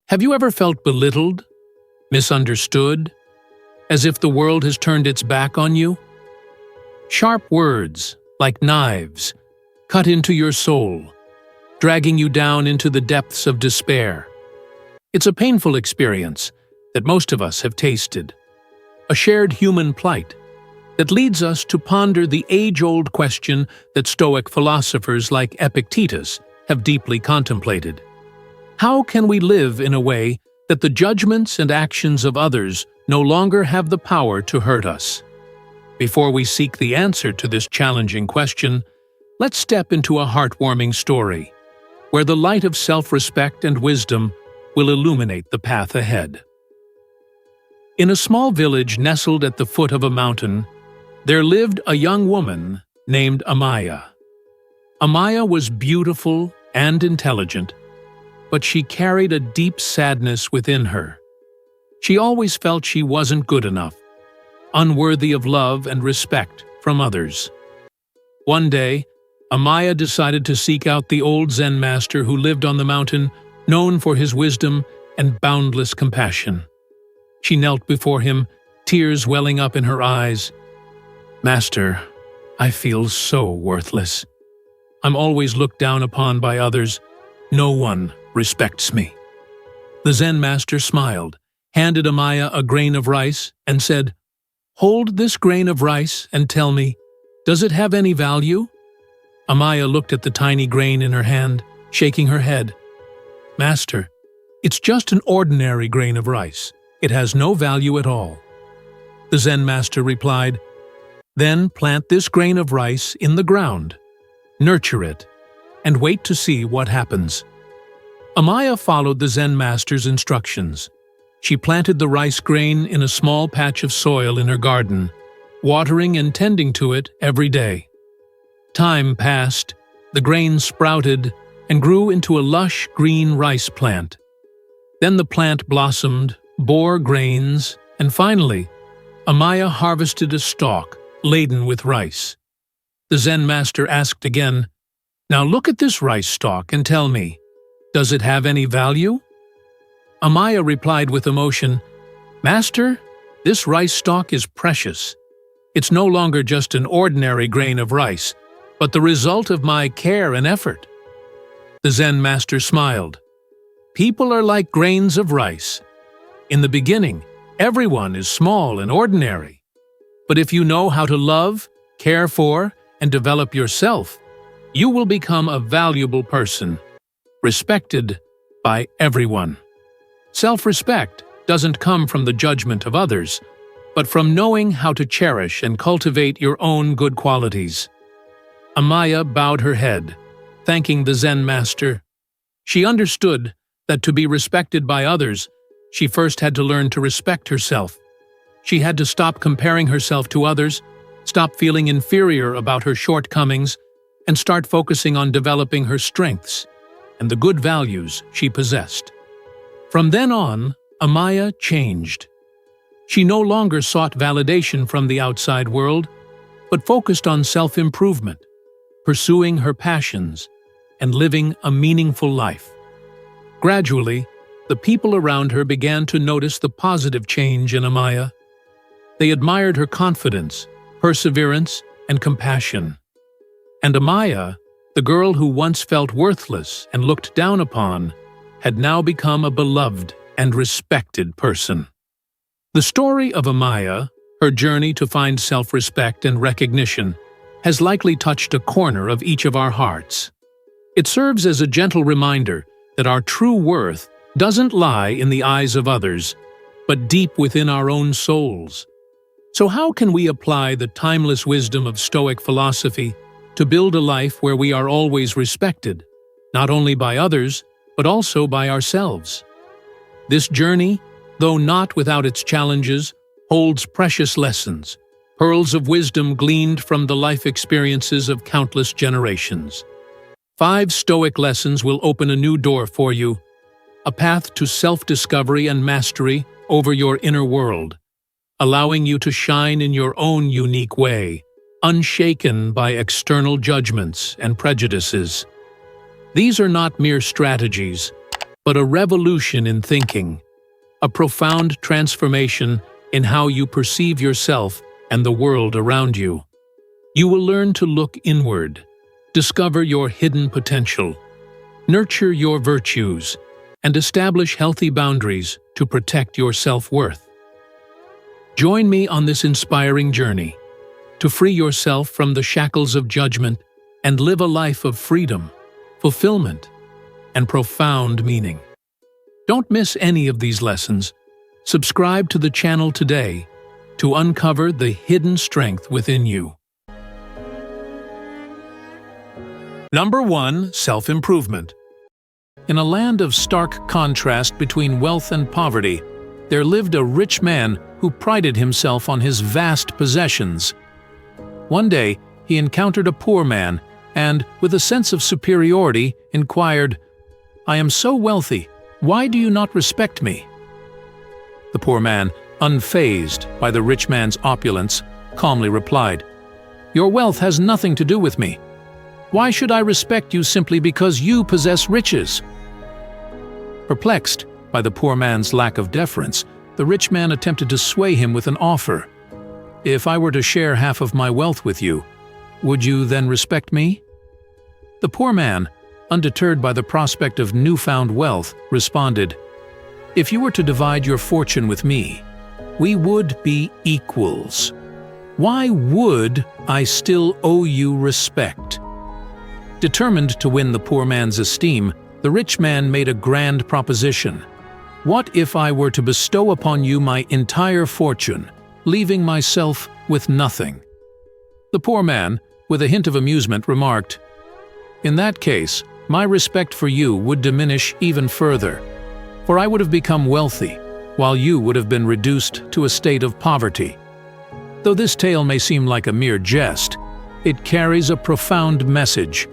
Have you ever felt belittled, misunderstood, as if the world has turned its back on you? Sharp words, like knives, cut into your soul, dragging you down into the depths of despair. It's a painful experience that most of us have tasted, a shared human plight that leads us to ponder the age-old question that Stoic philosophers like Epictetus have deeply contemplated. How can we live in a way that the judgments and actions of others no longer have the power to hurt us? Before we seek the answer to this challenging question, let's step into a heartwarming story, where the light of self-respect and wisdom will illuminate the path ahead. In a small village nestled at the foot of a mountain, there lived a young woman named Amaya. Amaya was beautiful and intelligent, but she carried a deep sadness within her. She always felt she wasn't good enough, unworthy of love and respect from others. One day, Amaya decided to seek out the old Zen master who lived on the mountain, known for his wisdom and boundless compassion. She knelt before him, tears welling up in her eyes. "Master, I feel so worthless. I'm always looked down upon by others. No one respects me." The Zen master smiled, handed Amaya a grain of rice, and said, "Hold this grain of rice and tell me, does it have any value?" Amaya looked at the tiny grain in her hand, shaking her head. "Master, it's just an ordinary grain of rice. It has no value at all." The Zen master replied, "Then plant this grain of rice in the ground, nurture it, and wait to see what happens." Amaya followed the Zen master's instructions. She planted the rice grain in a small patch of soil in her garden, watering and tending to it every day. Time passed, the grain sprouted and grew into a lush green rice plant. Then the plant blossomed, bore grains, and finally, Amaya harvested a stalk laden with rice. The Zen master asked again, "Now look at this rice stalk and tell me, does it have any value?" Amaya replied with emotion, "Master, this rice stalk is precious. It's no longer just an ordinary grain of rice, but the result of my care and effort." The Zen master smiled. "People are like grains of rice. In the beginning, everyone is small and ordinary. But if you know how to love, care for, and develop yourself, you will become a valuable person, respected by everyone." Self-respect doesn't come from the judgment of others, but from knowing how to cherish and cultivate your own good qualities. Amaya bowed her head, thanking the Zen master. She understood that to be respected by others, she first had to learn to respect herself. She had to stop comparing herself to others, stop feeling inferior about her shortcomings, and start focusing on developing her strengths and the good values she possessed. From then on, Amaya changed. She no longer sought validation from the outside world, but focused on self-improvement, pursuing her passions, and living a meaningful life. Gradually, the people around her began to notice the positive change in Amaya. They admired her confidence, perseverance, and compassion. And Amaya, the girl who once felt worthless and looked down upon, had now become a beloved and respected person. The story of Amaya, her journey to find self-respect and recognition, has likely touched a corner of each of our hearts. It serves as a gentle reminder that our true worth doesn't lie in the eyes of others, but deep within our own souls. So how can we apply the timeless wisdom of Stoic philosophy to build a life where we are always respected, not only by others, but also by ourselves? This journey, though not without its challenges, holds precious lessons, pearls of wisdom gleaned from the life experiences of countless generations. 5 Stoic lessons will open a new door for you, a path to self-discovery and mastery over your inner world, allowing you to shine in your own unique way, unshaken by external judgments and prejudices. These are not mere strategies, but a revolution in thinking, a profound transformation in how you perceive yourself and the world around you. You will learn to look inward, discover your hidden potential, nurture your virtues, and establish healthy boundaries to protect your self-worth. Join me on this inspiring journey to free yourself from the shackles of judgment and live a life of freedom, fulfillment, and profound meaning. Don't miss any of these lessons. Subscribe to the channel today to uncover the hidden strength within you. Number 1. Self-improvement. In a land of stark contrast between wealth and poverty, there lived a rich man who prided himself on his vast possessions. One day, he encountered a poor man and, with a sense of superiority, inquired, "I am so wealthy, why do you not respect me?" The poor man, unfazed by the rich man's opulence, calmly replied, "Your wealth has nothing to do with me. Why should I respect you simply because you possess riches?" Perplexed by the poor man's lack of deference, the rich man attempted to sway him with an offer. "If I were to share half of my wealth with you, would you then respect me?" The poor man, undeterred by the prospect of newfound wealth, responded, "If you were to divide your fortune with me, we would be equals. Why would I still owe you respect?" Determined to win the poor man's esteem, the rich man made a grand proposition. "What if I were to bestow upon you my entire fortune, leaving myself with nothing?" The poor man, with a hint of amusement, remarked, "In that case, my respect for you would diminish even further, for I would have become wealthy, while you would have been reduced to a state of poverty." Though this tale may seem like a mere jest, it carries a profound message.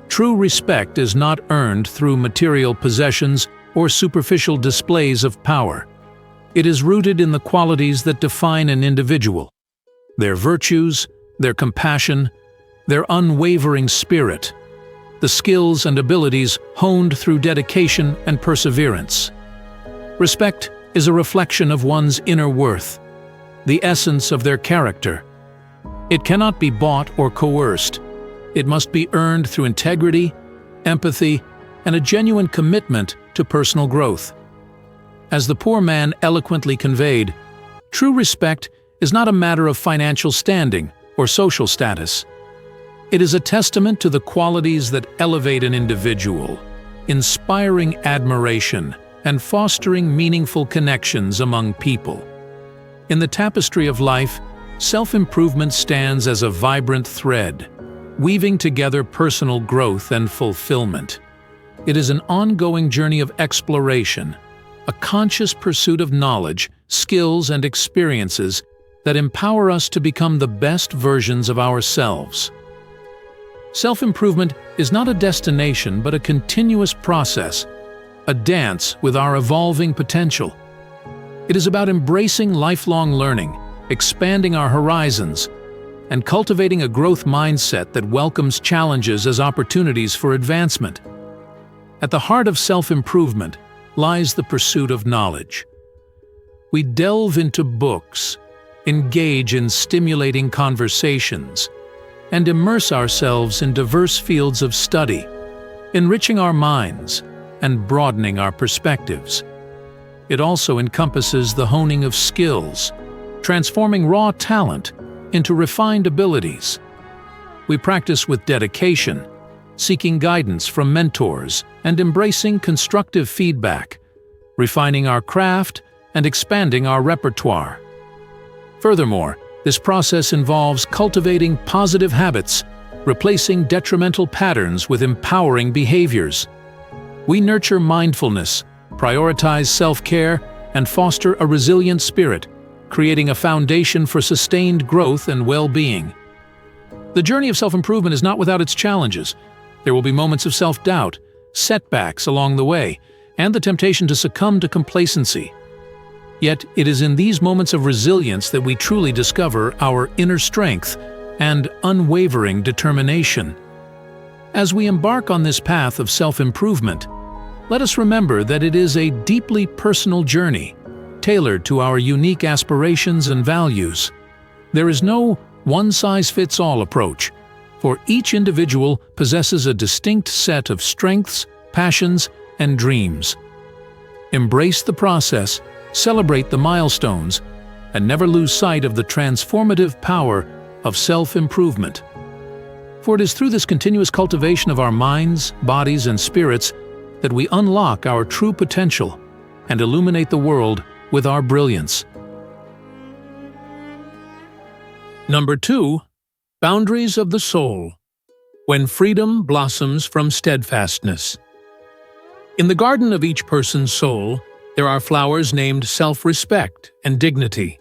True respect is not earned through material possessions or superficial displays of power. It is rooted in the qualities that define an individual: their virtues, their compassion, their unwavering spirit, the skills and abilities honed through dedication and perseverance. Respect is a reflection of one's inner worth, the essence of their character. It cannot be bought or coerced. It must be earned through integrity, empathy, and a genuine commitment to personal growth. As the poor man eloquently conveyed, true respect is not a matter of financial standing or social status. It is a testament to the qualities that elevate an individual, inspiring admiration and fostering meaningful connections among people. In the tapestry of life, self-improvement stands as a vibrant thread, weaving together personal growth and fulfillment. It is an ongoing journey of exploration, a conscious pursuit of knowledge, skills, and experiences that empower us to become the best versions of ourselves. Self-improvement is not a destination but a continuous process, a dance with our evolving potential. It is about embracing lifelong learning, expanding our horizons, and cultivating a growth mindset that welcomes challenges as opportunities for advancement. At the heart of self-improvement lies the pursuit of knowledge. We delve into books, engage in stimulating conversations, and immerse ourselves in diverse fields of study, enriching our minds and broadening our perspectives. It also encompasses the honing of skills, transforming raw talent into refined abilities. We practice with dedication, seeking guidance from mentors and embracing constructive feedback, refining our craft and expanding our repertoire. Furthermore, this process involves cultivating positive habits, replacing detrimental patterns with empowering behaviors. We nurture mindfulness, prioritize self-care, and foster a resilient spirit, creating a foundation for sustained growth and well-being. The journey of self-improvement is not without its challenges. There will be moments of self-doubt, setbacks along the way, and the temptation to succumb to complacency. Yet it is in these moments of resilience that we truly discover our inner strength and unwavering determination. As we embark on this path of self-improvement, let us remember that it is a deeply personal journey, tailored to our unique aspirations and values. There is no one-size-fits-all approach, for each individual possesses a distinct set of strengths, passions, and dreams. Embrace the process, celebrate the milestones, and never lose sight of the transformative power of self-improvement. For it is through this continuous cultivation of our minds, bodies, and spirits that we unlock our true potential and illuminate the world with our brilliance. Number 2. Boundaries of the soul. When freedom blossoms from steadfastness. In the garden of each person's soul, there are flowers named self-respect and dignity.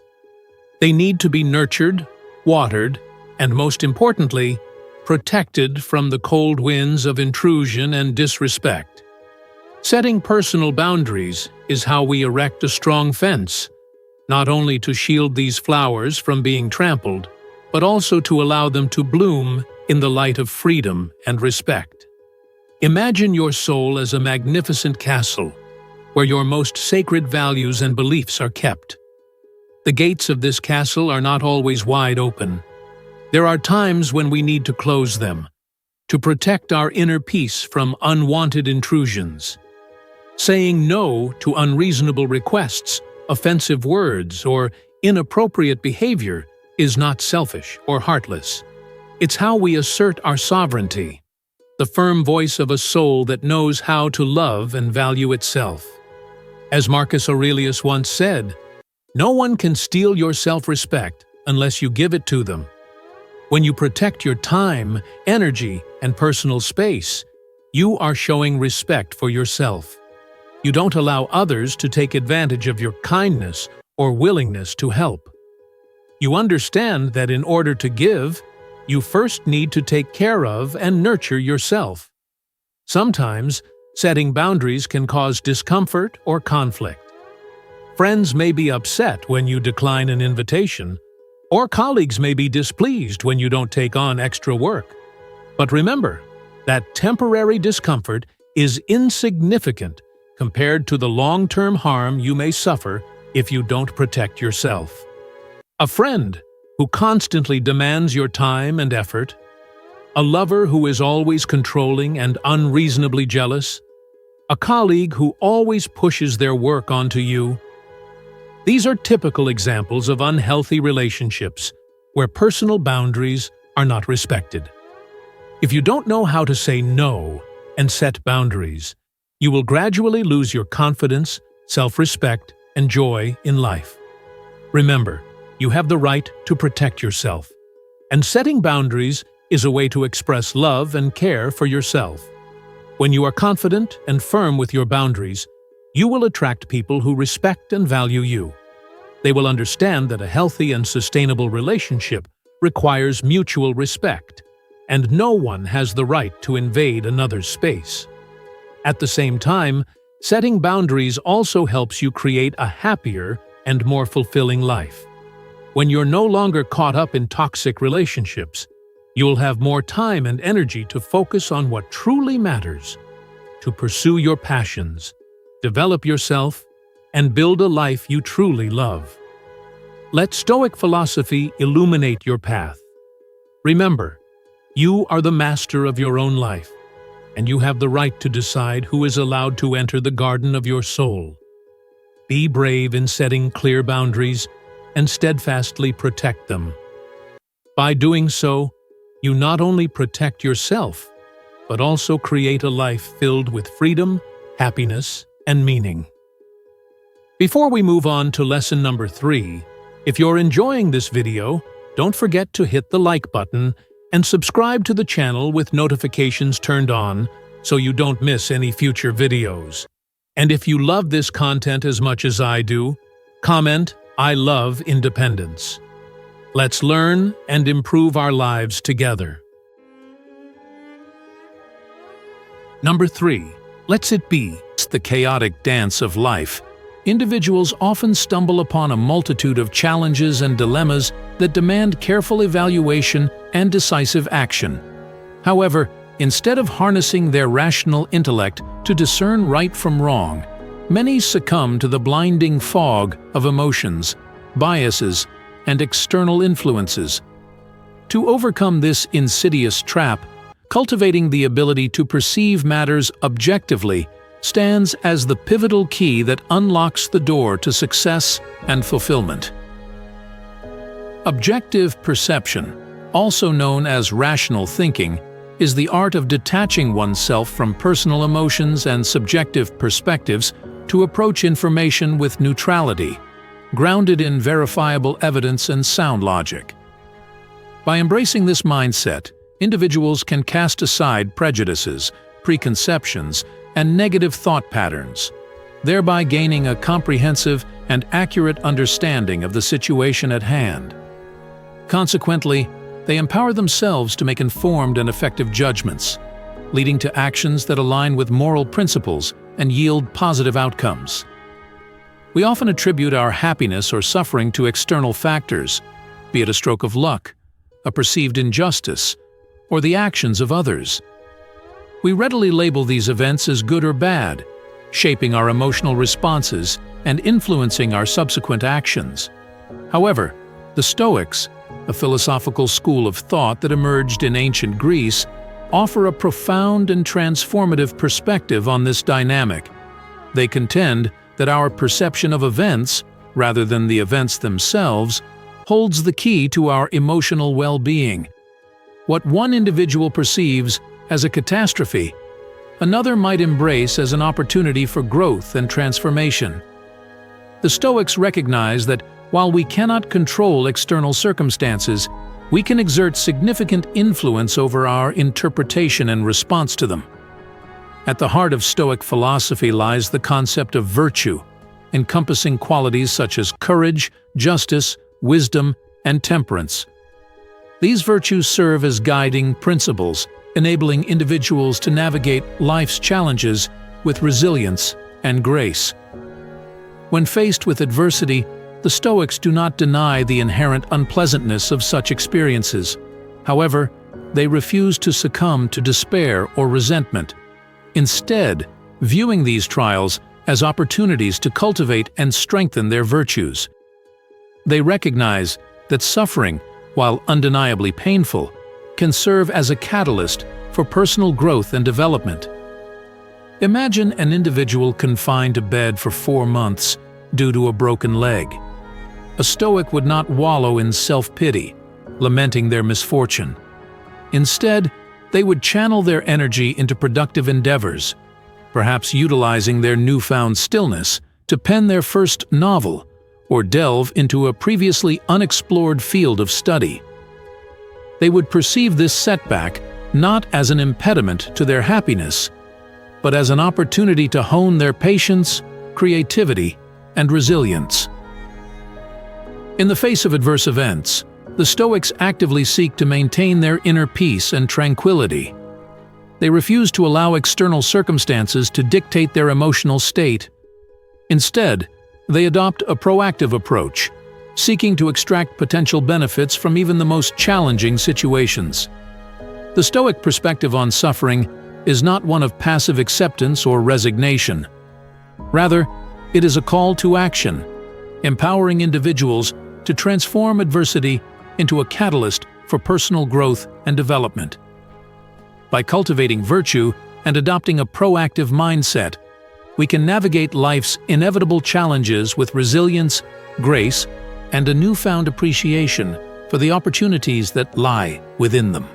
They need to be nurtured, watered, and most importantly, protected from the cold winds of intrusion and disrespect. Setting personal boundaries is how we erect a strong fence, not only to shield these flowers from being trampled, but also to allow them to bloom in the light of freedom and respect. Imagine your soul as a magnificent castle, where your most sacred values and beliefs are kept. The gates of this castle are not always wide open. There are times when we need to close them, to protect our inner peace from unwanted intrusions. Saying no to unreasonable requests, offensive words, or inappropriate behavior is not selfish or heartless. It's how we assert our sovereignty, the firm voice of a soul that knows how to love and value itself. As Marcus Aurelius once said, "No one can steal your self-respect unless you give it to them." When you protect your time, energy, and personal space, you are showing respect for yourself. You don't allow others to take advantage of your kindness or willingness to help. You understand that in order to give, you first need to take care of and nurture yourself. Sometimes, setting boundaries can cause discomfort or conflict. Friends may be upset when you decline an invitation, or colleagues may be displeased when you don't take on extra work. But remember, that temporary discomfort is insignificant compared to the long-term harm you may suffer if you don't protect yourself. A friend who constantly demands your time and effort, a lover who is always controlling and unreasonably jealous, a colleague who always pushes their work onto you. These are typical examples of unhealthy relationships where personal boundaries are not respected. If you don't know how to say no and set boundaries, you will gradually lose your confidence, self-respect, and joy in life. Remember, you have the right to protect yourself, and setting boundaries is a way to express love and care for yourself. When you are confident and firm with your boundaries, you will attract people who respect and value you. They will understand that a healthy and sustainable relationship requires mutual respect, and no one has the right to invade another's space. At the same time, setting boundaries also helps you create a happier and more fulfilling life. When you're no longer caught up in toxic relationships, you'll have more time and energy to focus on what truly matters, to pursue your passions, develop yourself, and build a life you truly love. Let Stoic philosophy illuminate your path. Remember, you are the master of your own life, and you have the right to decide who is allowed to enter the garden of your soul. Be brave in setting clear boundaries and steadfastly protect them. By doing so, you not only protect yourself, but also create a life filled with freedom, happiness, and meaning. Before we move on to lesson number 3, if you're enjoying this video, don't forget to hit the like button and subscribe to the channel with notifications turned on so you don't miss any future videos. And if you love this content as much as I do, comment, "I love independence." Let's learn and improve our lives together. Number 3. Let's it be. It's the chaotic dance of life. Individuals often stumble upon a multitude of challenges and dilemmas that demand careful evaluation and decisive action. However, Instead of harnessing their rational intellect to discern right from wrong, many succumb to the blinding fog of emotions, biases, and external influences. To overcome this insidious trap, cultivating the ability to perceive matters objectively stands as the pivotal key that unlocks the door to success and fulfillment. Objective perception, also known as rational thinking, is the art of detaching oneself from personal emotions and subjective perspectives to approach information with neutrality, grounded in verifiable evidence and sound logic. By embracing this mindset, individuals can cast aside prejudices, preconceptions, and negative thought patterns, thereby gaining a comprehensive and accurate understanding of the situation at hand. Consequently, they empower themselves to make informed and effective judgments, leading to actions that align with moral principles and yield positive outcomes. We often attribute our happiness or suffering to external factors, be it a stroke of luck, a perceived injustice, or the actions of others. We readily label these events as good or bad, shaping our emotional responses and influencing our subsequent actions. However, the Stoics, a philosophical school of thought that emerged in ancient Greece, offer a profound and transformative perspective on this dynamic. They contend that our perception of events, rather than the events themselves, holds the key to our emotional well-being. What one individual perceives as a catastrophe, another might embrace as an opportunity for growth and transformation. The Stoics recognize that while we cannot control external circumstances, we can exert significant influence over our interpretation and response to them. At the heart of Stoic philosophy lies the concept of virtue, encompassing qualities such as courage, justice, wisdom, and temperance. These virtues serve as guiding principles, enabling individuals to navigate life's challenges with resilience and grace. When faced with adversity, the Stoics do not deny the inherent unpleasantness of such experiences. However, they refuse to succumb to despair or resentment, instead viewing these trials as opportunities to cultivate and strengthen their virtues. They recognize that suffering, while undeniably painful, can serve as a catalyst for personal growth and development. Imagine an individual confined to bed for 4 months due to a broken leg. A Stoic would not wallow in self-pity, lamenting their misfortune. Instead, they would channel their energy into productive endeavors, perhaps utilizing their newfound stillness to pen their first novel or delve into a previously unexplored field of study. They would perceive this setback not as an impediment to their happiness, but as an opportunity to hone their patience, creativity, and resilience. In the face of adverse events, the Stoics actively seek to maintain their inner peace and tranquility. They refuse to allow external circumstances to dictate their emotional state. Instead, they adopt a proactive approach, seeking to extract potential benefits from even the most challenging situations. The Stoic perspective on suffering is not one of passive acceptance or resignation. Rather, it is a call to action, empowering individuals to transform adversity into a catalyst for personal growth and development. By cultivating virtue and adopting a proactive mindset, we can navigate life's inevitable challenges with resilience, grace, and a newfound appreciation for the opportunities that lie within them.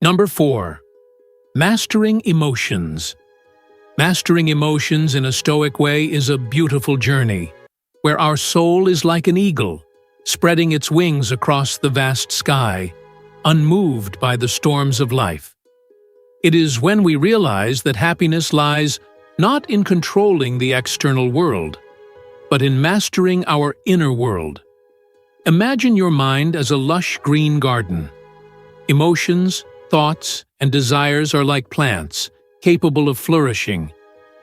Number 4. Mastering emotions. Mastering emotions in a Stoic way is a beautiful journey, where our soul is like an eagle, spreading its wings across the vast sky, unmoved by the storms of life. It is when we realize that happiness lies not in controlling the external world, but in mastering our inner world. Imagine your mind as a lush green garden. Emotions, thoughts, and desires are like plants, capable of flourishing,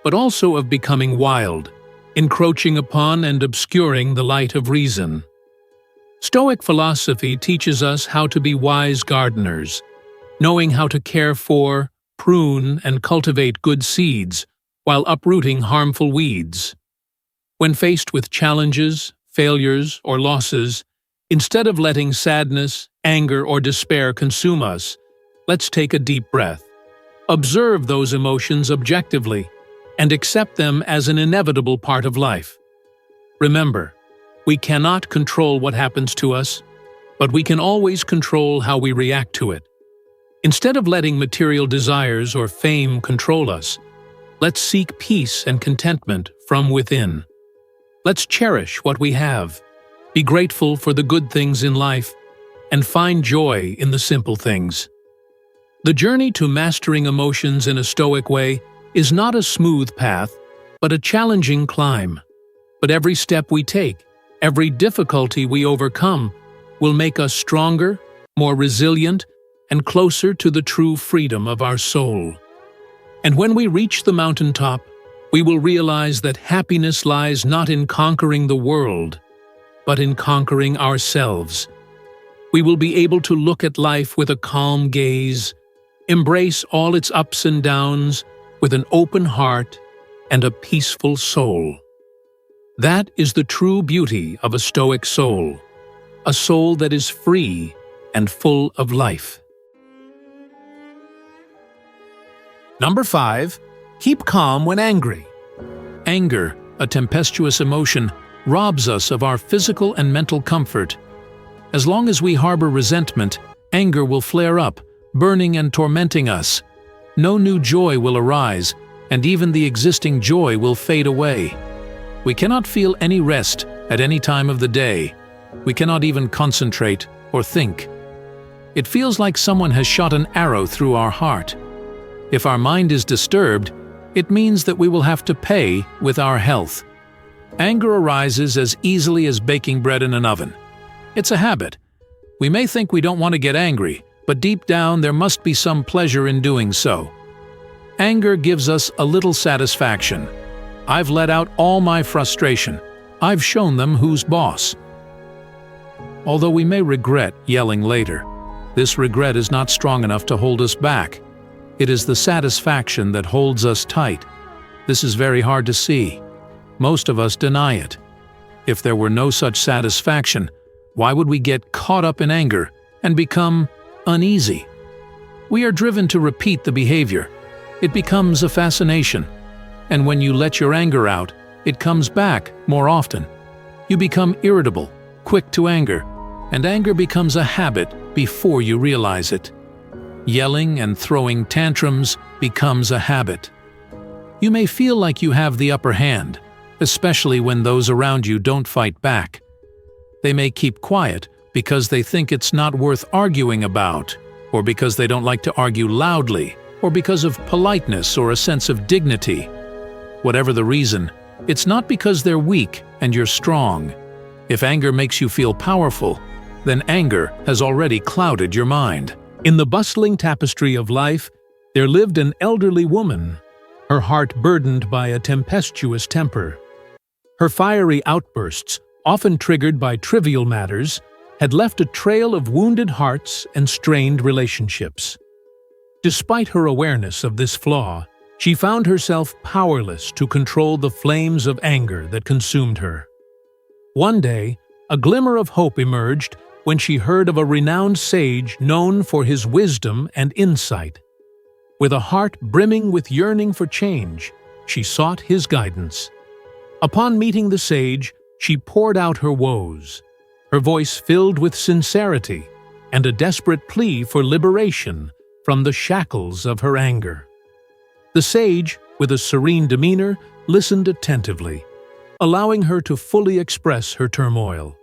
but also of becoming wild, encroaching upon and obscuring the light of reason. Stoic philosophy teaches us how to be wise gardeners, knowing how to care for, prune, and cultivate good seeds while uprooting harmful weeds. When faced with challenges, failures, or losses, instead of letting sadness, anger, or despair consume us, let's take a deep breath. Observe those emotions objectively and accept them as an inevitable part of life. Remember, we cannot control what happens to us, but we can always control how we react to it. Instead of letting material desires or fame control us, let's seek peace and contentment from within. Let's cherish what we have, be grateful for the good things in life, and find joy in the simple things. The journey to mastering emotions in a Stoic way is not a smooth path, but a challenging climb. But every step we take, every difficulty we overcome, will make us stronger, more resilient, and closer to the true freedom of our soul. And when we reach the mountaintop, we will realize that happiness lies not in conquering the world, but in conquering ourselves. We will be able to look at life with a calm gaze, embrace all its ups and downs with an open heart and a peaceful soul. That is the true beauty of a Stoic soul, a soul that is free and full of life. Number 5. Keep calm when angry. Anger, a tempestuous emotion, robs us of our physical and mental comfort. As long as we harbor resentment, anger will flare up, burning and tormenting us. No new joy will arise, and even the existing joy will fade away. We cannot feel any rest at any time of the day. We cannot even concentrate or think. It feels like someone has shot an arrow through our heart. If our mind is disturbed, it means that we will have to pay with our health. Anger arises as easily as baking bread in an oven. It's a habit. We may think we don't want to get angry, but deep down there must be some pleasure in doing so. Anger gives us a little satisfaction. I've let out all my frustration. I've shown them who's boss. Although we may regret yelling later, this regret is not strong enough to hold us back. It is the satisfaction that holds us tight. This is very hard to see. Most of us deny it. If there were no such satisfaction, why would we get caught up in anger and become uneasy? We are driven to repeat the behavior. It becomes a fascination. And when you let your anger out, it comes back more often. You become irritable, quick to anger, and anger becomes a habit before you realize it. Yelling and throwing tantrums becomes a habit. You may feel like you have the upper hand, especially when those around you don't fight back. They may keep quiet because they think it's not worth arguing about, or because they don't like to argue loudly, or because of politeness or a sense of dignity. Whatever the reason, it's not because they're weak and you're strong. If anger makes you feel powerful, then anger has already clouded your mind. In the bustling tapestry of life, there lived an elderly woman, her heart burdened by a tempestuous temper. Her fiery outbursts, often triggered by trivial matters, had left a trail of wounded hearts and strained relationships. Despite her awareness of this flaw, she found herself powerless to control the flames of anger that consumed her. One day, a glimmer of hope emerged when she heard of a renowned sage known for his wisdom and insight. With a heart brimming with yearning for change, she sought his guidance. Upon meeting the sage, she poured out her woes, her voice filled with sincerity and a desperate plea for liberation from the shackles of her anger. The sage, with a serene demeanor, listened attentively, allowing her to fully express her turmoil.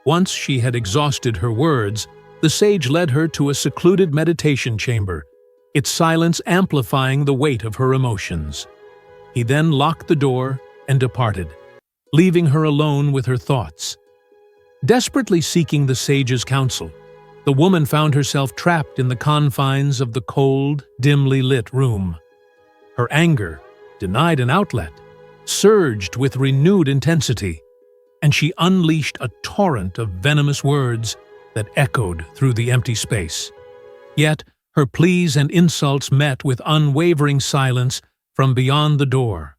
Once she had exhausted her words, the sage led her to a secluded meditation chamber, its silence amplifying the weight of her emotions. He then locked the door and departed, leaving her alone with her thoughts. Desperately seeking the sage's counsel, the woman found herself trapped in the confines of the cold, dimly lit room. Her anger, denied an outlet, surged with renewed intensity, and she unleashed a torrent of venomous words that echoed through the empty space. Yet, her pleas and insults met with unwavering silence from beyond the door.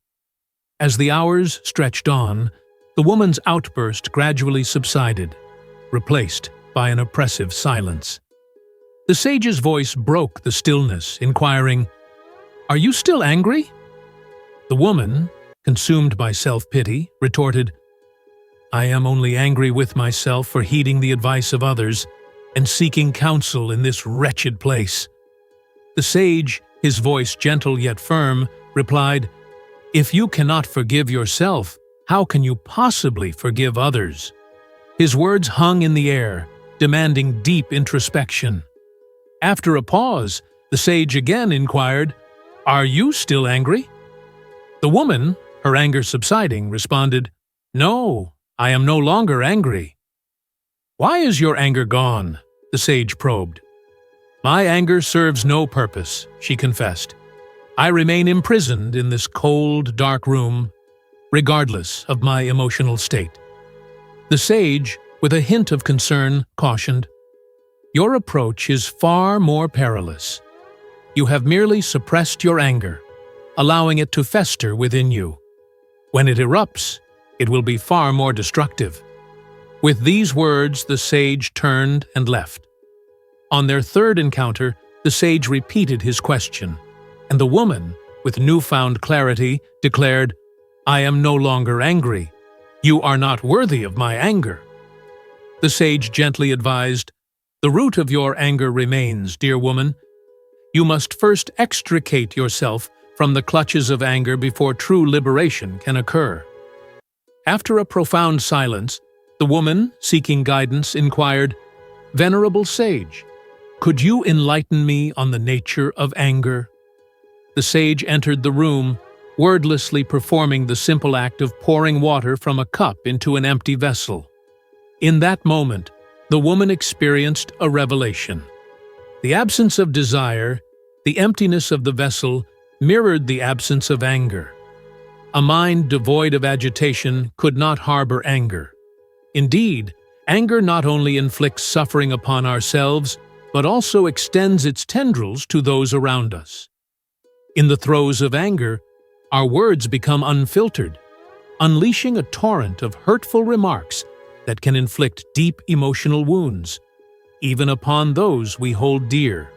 As the hours stretched on, the woman's outburst gradually subsided, replaced by an oppressive silence. The sage's voice broke the stillness, inquiring, "Are you still angry?" The woman, consumed by self-pity, retorted, "I am only angry with myself for heeding the advice of others and seeking counsel in this wretched place." The sage, his voice gentle yet firm, replied, "If you cannot forgive yourself, how can you possibly forgive others?" His words hung in the air, demanding deep introspection. After a pause, the sage again inquired, "Are you still angry?" The woman, her anger subsiding, responded, "No, I am no longer angry." "Why is your anger gone?" the sage probed. "My anger serves no purpose," she confessed. "I remain imprisoned in this cold, dark room, regardless of my emotional state." The sage, with a hint of concern, cautioned, "Your approach is far more perilous. You have merely suppressed your anger, allowing it to fester within you. When it erupts, it will be far more destructive." With these words, the sage turned and left. On their third encounter, the sage repeated his question, and the woman, with newfound clarity, declared, "I am no longer angry. You are not worthy of my anger." The sage gently advised, "The root of your anger remains, dear woman. You must first extricate yourself from the clutches of anger before true liberation can occur." After a profound silence, the woman, seeking guidance, inquired, "Venerable sage, could you enlighten me on the nature of anger?" The sage entered the room, wordlessly performing the simple act of pouring water from a cup into an empty vessel. In that moment, the woman experienced a revelation. The absence of desire, the emptiness of the vessel, mirrored the absence of anger. A mind devoid of agitation could not harbor anger. Indeed, anger not only inflicts suffering upon ourselves, but also extends its tendrils to those around us. In the throes of anger, our words become unfiltered, unleashing a torrent of hurtful remarks that can inflict deep emotional wounds, even upon those we hold dear.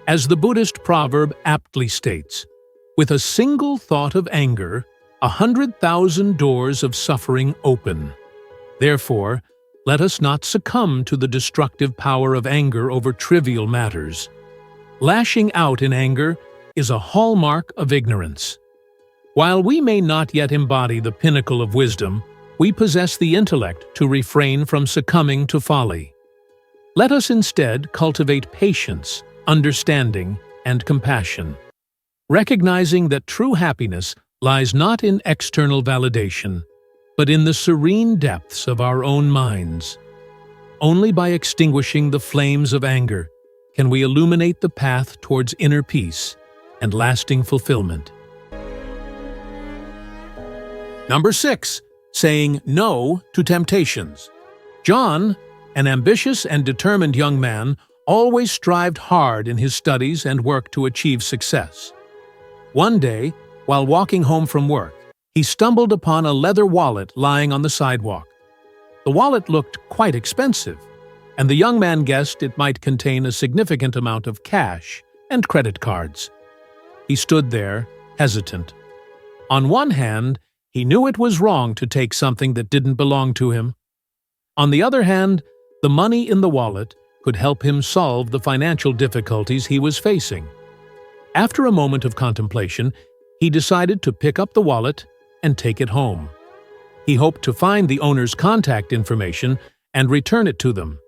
As the Buddhist proverb aptly states, "With a single thought of anger, 100,000 doors of suffering open." Therefore, let us not succumb to the destructive power of anger over trivial matters. Lashing out in anger is a hallmark of ignorance. While we may not yet embody the pinnacle of wisdom, we possess the intellect to refrain from succumbing to folly. Let us instead cultivate patience, understanding, and compassion, recognizing that true happiness lies not in external validation, but in the serene depths of our own minds. Only by extinguishing the flames of anger can we illuminate the path towards inner peace and lasting fulfillment. Number 6. Saying no to temptations. John, an ambitious and determined young man, always strived hard in his studies and work to achieve success. One day, while walking home from work, he stumbled upon a leather wallet lying on the sidewalk. The wallet looked quite expensive, and the young man guessed it might contain a significant amount of cash and credit cards. He stood there, hesitant. On one hand, he knew it was wrong to take something that didn't belong to him. On the other hand, the money in the wallet could help him solve the financial difficulties he was facing. After a moment of contemplation, he decided to pick up the wallet and take it home. He hoped to find the owner's contact information and return it to them.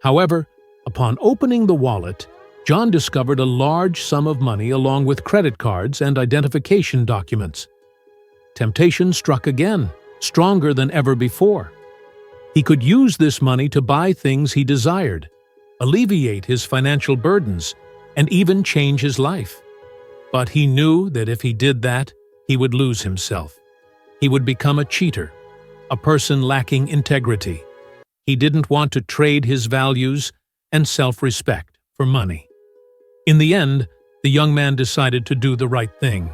However, upon opening the wallet, John discovered a large sum of money along with credit cards and identification documents. Temptation struck again, stronger than ever before. He could use this money to buy things he desired, alleviate his financial burdens, and even change his life. But he knew that if he did that, he would lose himself. He would become a cheater. a person lacking integrity. He didn't want to trade his values and self-respect for money. In the end, the young man decided to do the right thing.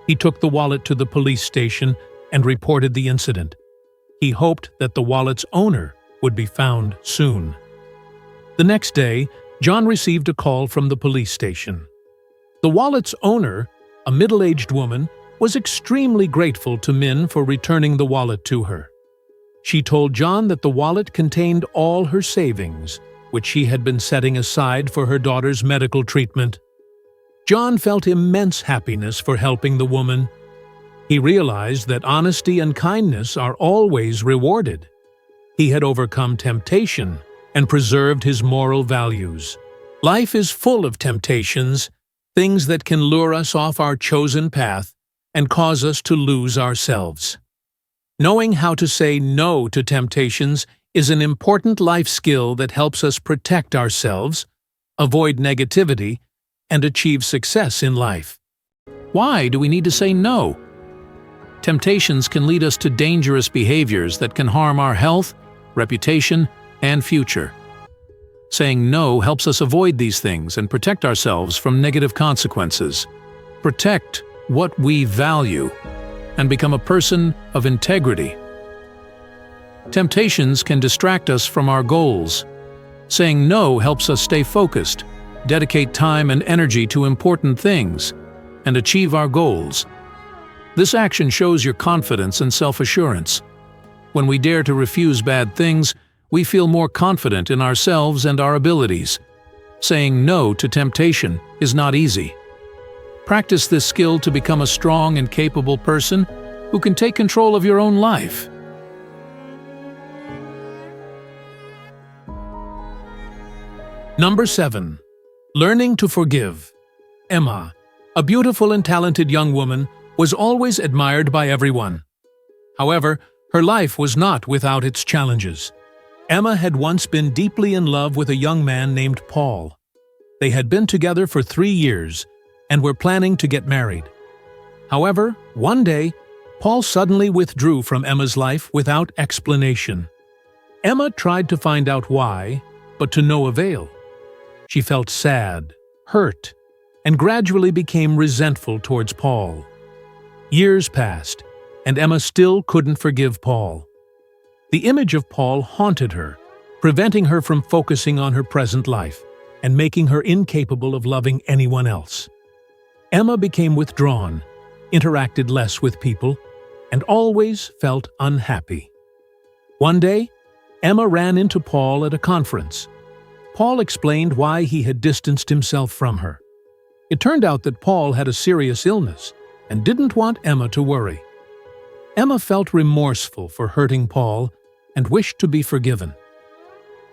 He took the wallet to the police station and reported the incident. He hoped that the wallet's owner would be found soon. The next day, John received a call from the police station. The wallet's owner, a middle-aged woman, was extremely grateful to Min for returning the wallet to her. She told John that the wallet contained all her savings, which she had been setting aside for her daughter's medical treatment. John felt immense happiness for helping the woman. He realized that honesty and kindness are always rewarded. He had overcome temptation and preserved his moral values. Life is full of temptations, things that can lure us off our chosen path and cause us to lose ourselves. Knowing how to say no to temptations is an important life skill that helps us protect ourselves, avoid negativity, and achieve success in life. Why do we need to say no? Temptations can lead us to dangerous behaviors that can harm our health, reputation, and future. Saying no helps us avoid these things and protect ourselves from negative consequences. Protect what we value and become a person of integrity. Temptations can distract us from our goals. Saying no helps us stay focused, dedicate time and energy to important things, and achieve our goals. This action shows your confidence and self-assurance. When we dare to refuse bad things, we feel more confident in ourselves and our abilities. Saying no to temptation is not easy. Practice this skill to become a strong and capable person who can take control of your own life. Number 7. Learning to forgive. Emma, a beautiful and talented young woman, was always admired by everyone. However, her life was not without its challenges. Emma had once been deeply in love with a young man named Paul. They had been together for 3 years and were planning to get married. However, one day, Paul suddenly withdrew from Emma's life without explanation. Emma tried to find out why, but to no avail. She felt sad, hurt, and gradually became resentful towards Paul. Years passed, and Emma still couldn't forgive Paul. The image of Paul haunted her, preventing her from focusing on her present life and making her incapable of loving anyone else. Emma became withdrawn, interacted less with people, and always felt unhappy. One day, Emma ran into Paul at a conference. Paul explained why he had distanced himself from her. It turned out that Paul had a serious illness and didn't want Emma to worry. Emma felt remorseful for hurting Paul and wished to be forgiven.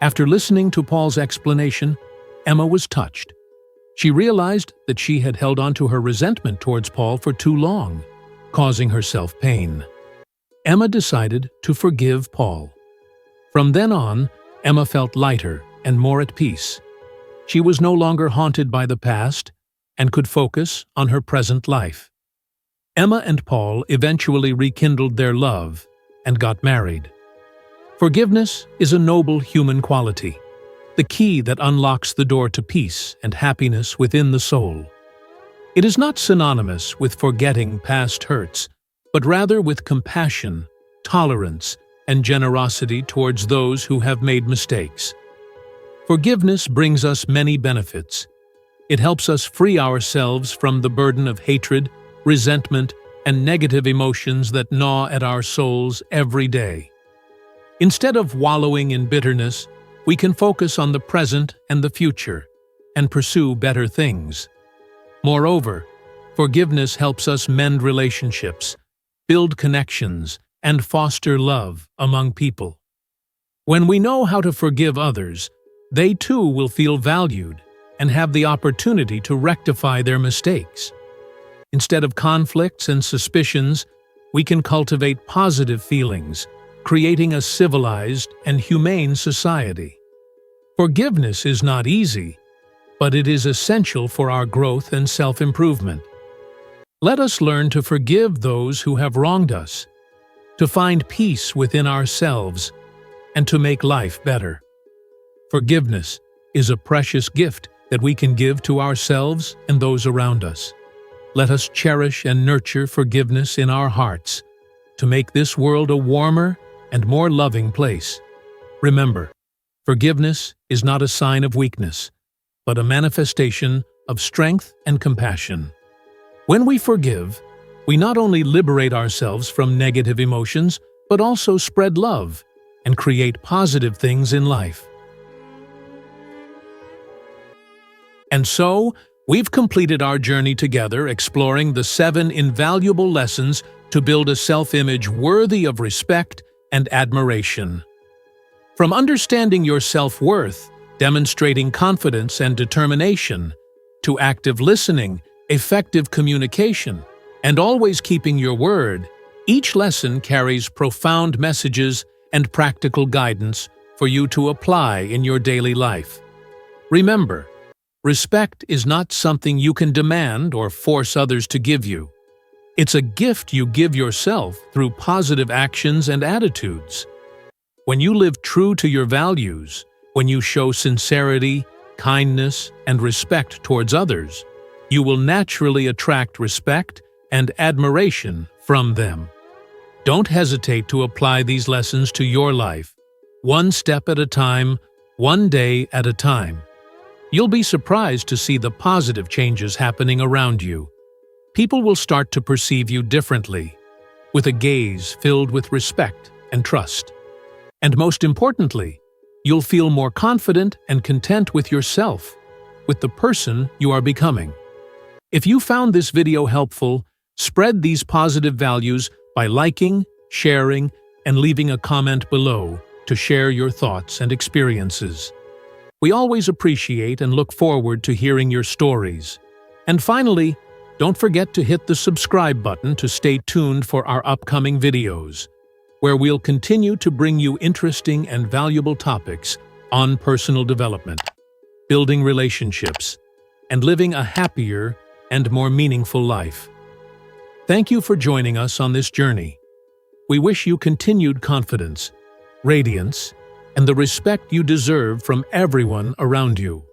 After listening to Paul's explanation, Emma was touched. She realized that she had held on to her resentment towards Paul for too long, causing herself pain. Emma decided to forgive Paul. From then on, Emma felt lighter and more at peace. She was no longer haunted by the past and could focus on her present life. Emma and Paul eventually rekindled their love and got married. Forgiveness is a noble human quality, the key that unlocks the door to peace and happiness within the soul. It is not synonymous with forgetting past hurts, but rather with compassion, tolerance, and generosity towards those who have made mistakes. Forgiveness brings us many benefits. It helps us free ourselves from the burden of hatred, resentment, and negative emotions that gnaw at our souls every day. Instead of wallowing in bitterness, we can focus on the present and the future and pursue better things. Moreover, forgiveness helps us mend relationships, build connections, and foster love among people. When we know how to forgive others, they too will feel valued and have the opportunity to rectify their mistakes. Instead of conflicts and suspicions, we can cultivate positive feelings, creating a civilized and humane society. Forgiveness is not easy, but it is essential for our growth and self-improvement. Let us learn to forgive those who have wronged us. to find peace within ourselves, and to make life better. Forgiveness is a precious gift that we can give to ourselves and those around us. Let us cherish and nurture forgiveness in our hearts to make this world a warmer and more loving place. Remember, forgiveness is not a sign of weakness, but a manifestation of strength and compassion. When we forgive, we not only liberate ourselves from negative emotions, but also spread love and create positive things in life. And so, we've completed our journey together exploring the 7 invaluable lessons to build a self-image worthy of respect and admiration. From understanding your self-worth, demonstrating confidence and determination, to active listening, effective communication, and always keeping your word, each lesson carries profound messages and practical guidance for you to apply in your daily life. Remember, respect is not something you can demand or force others to give you. It's a gift you give yourself through positive actions and attitudes. When you live true to your values, when you show sincerity, kindness, and respect towards others, you will naturally attract respect and admiration from them. Don't hesitate to apply these lessons to your life, one step at a time, one day at a time. You'll be surprised to see the positive changes happening around you. People will start to perceive you differently, with a gaze filled with respect and trust. And most importantly, you'll feel more confident and content with yourself, with the person you are becoming. If you found this video helpful, spread these positive values by liking, sharing, and leaving a comment below to share your thoughts and experiences. We always appreciate and look forward to hearing your stories. And finally, don't forget to hit the subscribe button to stay tuned for our upcoming videos, where we'll continue to bring you interesting and valuable topics on personal development, building relationships, and living a happier and more meaningful life. Thank you for joining us on this journey. We wish you continued confidence, radiance, and the respect you deserve from everyone around you.